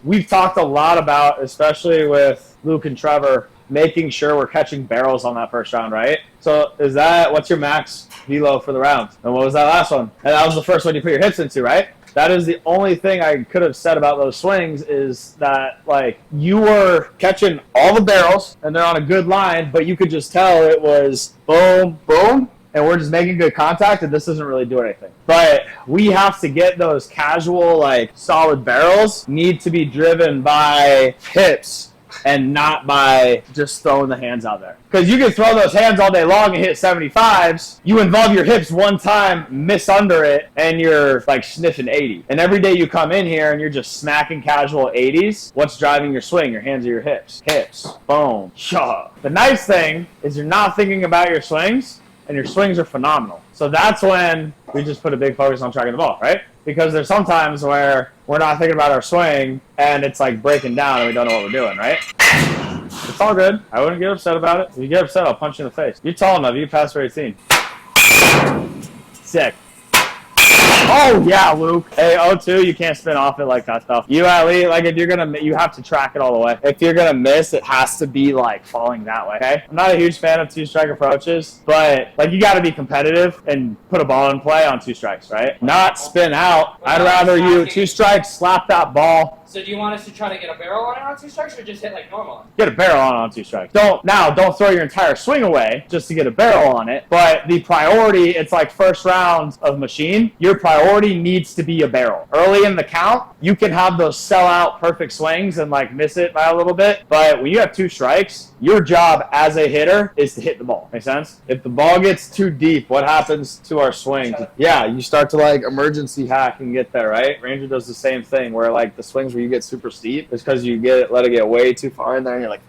we've talked a lot about, especially with Luke and Trevor, making sure we're catching barrels on that first round, right? So what's your max velo for the round? And what was that last one? And that was the first one you put your hips into, right? That is the only thing I could have said about those swings is that, like, you were catching all the barrels and they're on a good line, but you could just tell it was boom, boom, and we're just making good contact and this doesn't really do anything. But we have to get those casual, like, solid barrels need to be driven by hips and not by just throwing the hands out there. Because you can throw those hands all day long and hit 75s. You involve your hips one time, miss under it, and you're like sniffing 80. And every day you come in here and you're just smacking casual 80s, what's driving your swing? Your hands or your hips? Hips. Boom. Shaw. The nice thing is you're not thinking about your swings, and your swings are phenomenal. So that's when we just put a big focus on tracking the ball, right? Because there's some times where we're not thinking about our swing and it's like breaking down and we don't know what we're doing, right? It's all good. I wouldn't get upset about it. If you get upset, I'll punch you in the face. You're tall enough. You can pass for 18. Sick. Oh, yeah, Luke. Hey, 0-2, you can't spin off it like that stuff. You at least, like, if you're going to, you have to track it all the way. If you're going to miss, it has to be, like, falling that way, okay? I'm not a huge fan of two-strike approaches, but, like, you got to be competitive and put a ball in play on two strikes, right? Not spin out. I'd rather you two strikes, slap that ball. So do you want us to try to get a barrel on it on two strikes or just hit like normal? Get a barrel on two strikes. Don't throw your entire swing away just to get a barrel on it. But the priority, it's like first round of machine. Your priority needs to be a barrel. Early in the count, you can have those sell-out perfect swings and like miss it by a little bit. But when you have two strikes, your job as a hitter is to hit the ball. Make sense? If the ball gets too deep, what happens to our swing? Yeah, you start to like emergency hack and get there, right? Ranger does the same thing where like the swings where you get super steep is because you let it get way too far in there and you're like,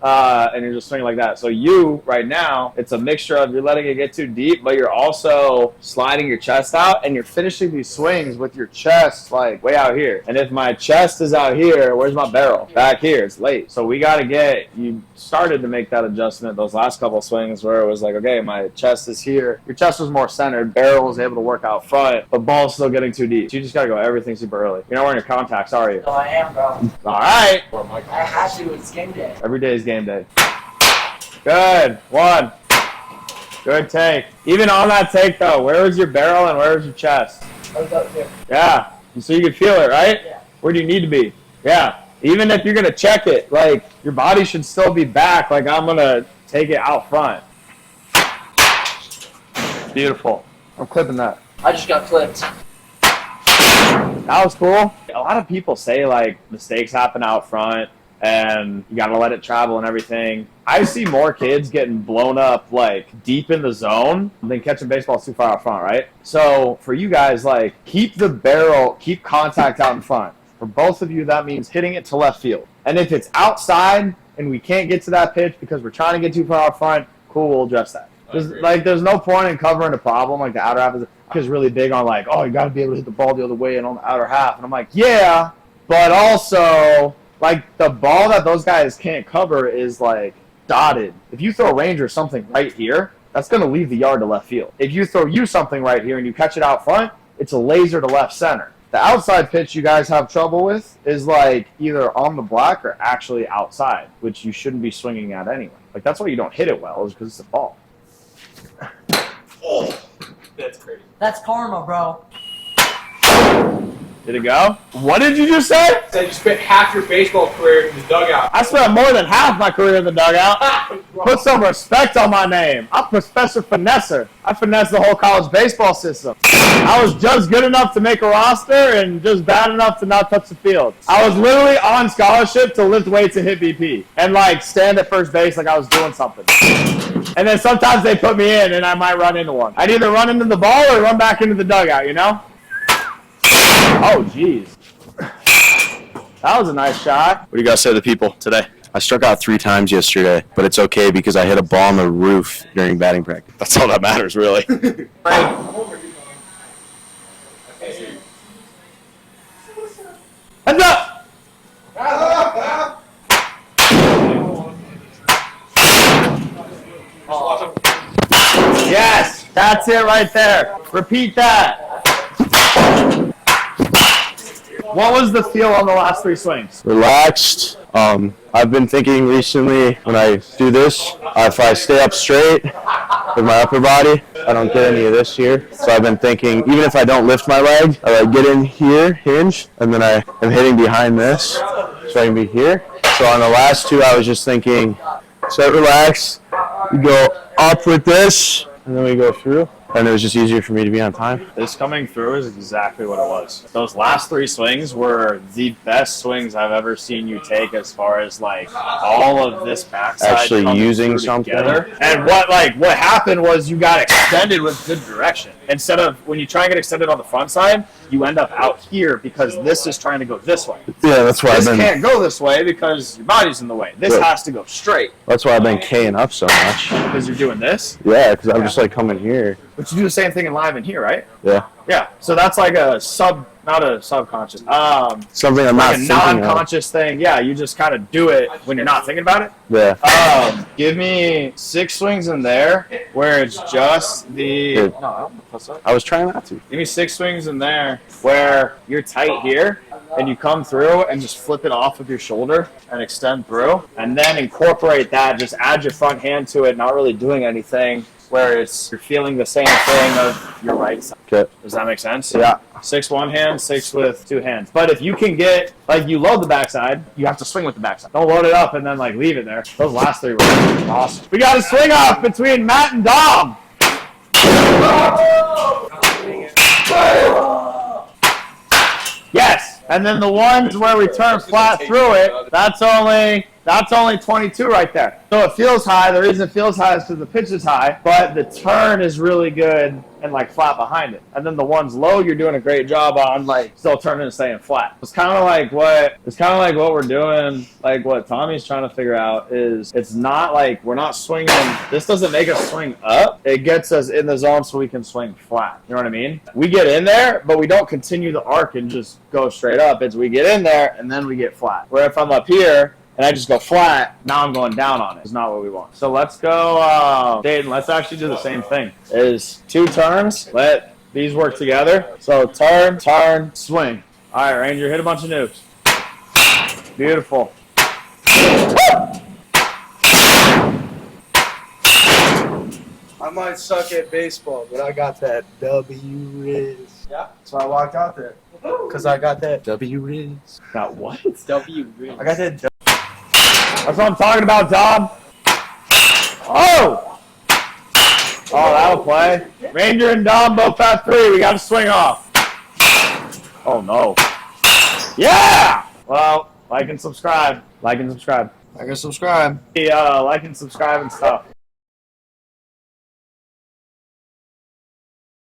and you're just swinging like that. So you, right now, it's a mixture of you're letting it get too deep, but you're also sliding your chest out and you're finishing these swings with your chest like way out here. And if my chest is out here, where's my barrel? Back here. It's late. So we got to you started to make that adjustment those last couple swings where it was like, okay, my chest is here. Your chest was more centered. Barrel was able to work out front, but ball's still getting too deep. So you just got to go everything super early. You're not wearing your contacts, are you? No, I am, bro. All right. I have to. It's game day. Every day is game day. Good. One. Good take. Even on that take, though, where was your barrel and where was your chest? I was up here. Yeah. So you can feel it, right? Yeah. Where do you need to be? Yeah. Even if you're going to check it, like, your body should still be back. Like, I'm going to take it out front. Beautiful. I'm clipping that. I just got clipped. That was cool. A lot of people say, like, mistakes happen out front and you got to let it travel and everything. I see more kids getting blown up, like, deep in the zone than catching baseballs too far out front, right? So, for you guys, like, keep the barrel, keep contact out in front. For both of you, that means hitting it to left field. And if it's outside and we can't get to that pitch because we're trying to get too far out front, cool, we'll address that. There's no point in covering a problem. Like, the outer half is really big on, like, oh, you got to be able to hit the ball the other way and on the outer half. And I'm like, yeah, but also, like, the ball that those guys can't cover is, like, dotted. If you throw Ranger something right here, that's going to leave the yard to left field. If you throw you something right here and you catch it out front, it's a laser to left center. The outside pitch you guys have trouble with is like either on the block or actually outside, which you shouldn't be swinging at anyway. Like, that's why you don't hit it well, is because it's a ball. Oh, that's crazy. That's karma, bro. Did it go? What did you just say? So you spent half your baseball career in the dugout. I spent more than half my career in the dugout. Put some respect on my name. I'm Professor Finesser. I finessed the whole college baseball system. I was just good enough to make a roster and just bad enough to not touch the field. I was literally on scholarship to lift weights and hit BP and, like, stand at first base like I was doing something. And then sometimes they put me in and I might run into one. I'd either run into the ball or run back into the dugout, you know? Oh, jeez. That was a nice shot. What do you guys say to the people today? I struck out 3 times yesterday, but it's okay because I hit a ball on the roof during batting practice. That's all that matters, really. Heads up! Yes, that's it right there. Repeat that. What was the feel on the last 3 swings? Relaxed. I've been thinking recently when I do this, if I stay up straight with my upper body, I don't get any of this here. So I've been thinking, even if I don't lift my leg, I like get in here, hinge, and then I am hitting behind this, so I can be here. So on the last 2, I was just thinking, set, relax, you go up with this, and then we go through. And it was just easier for me to be on time. This coming through is exactly what it was. Those last 3 swings were the best swings I've ever seen you take, as far as like all of this backside Actually coming using through something. together. And what happened was you got extended with good direction. Instead of when you try and get extended on the front side, you end up out here because this is trying to go this way. Yeah, that's why This can't go this way because your body's in the way. This has to go straight. That's why I've been K'ing up so much. Because you're doing this. Yeah, because I'm just like coming here. But you do the same thing in live in here, right? Yeah. Yeah. So that's like not a subconscious. Something I'm Like not a thinking of. non-conscious thing. Yeah, you just kind of do it when you're not thinking about it. Yeah. Give me 6 swings in there where it's just the. Good. No, I don't know. I was trying not to. Give me 6 swings in there where you're tight here and you come through and just flip it off with your shoulder and extend through, and then incorporate that. Just add your front hand to it, not really doing anything. Where you're feeling the same thing of your right side. Okay. Does that make sense? Yeah. 6 one hand, 6 with 2 hands. But if you can get, like, you load the backside, you have to swing with the backside. Don't load it up and then, like, leave it there. Those last 3 were awesome. We got a swing off between Matt and Dom. Yes. And then the ones where we turn flat through it, that's only 22 right there. So it feels high. The reason it feels high is because the pitch is high, but the turn is really good and like flat behind it. And then the ones low, you're doing a great job on like still turning and staying flat. It's kind of like what we're doing. Like what Tommy's trying to figure out is it's not like we're not swinging. This doesn't make us swing up. It gets us in the zone so we can swing flat. You know what I mean? We get in there, but we don't continue the arc and just go straight up. It's we get in there and then we get flat. Where if I'm up here and I just go flat, now I'm going down on it. It's not what we want. So let's go, Dayton, let's actually do the same thing. Is 2 turns. Let these work together. So turn, turn, swing. All right, Ranger, hit a bunch of nukes. Beautiful. I might suck at baseball, but I got that W-Riz. Yeah. So I walked out there. Because I got that W-Riz. Got what? W. I got that That's what I'm talking about, Dom. Oh! Oh, that'll play. Ranger and Dom both have 3. We got to swing off. Oh, no. Yeah! Well, like and subscribe. Like and subscribe. I can subscribe. Like and subscribe and stuff.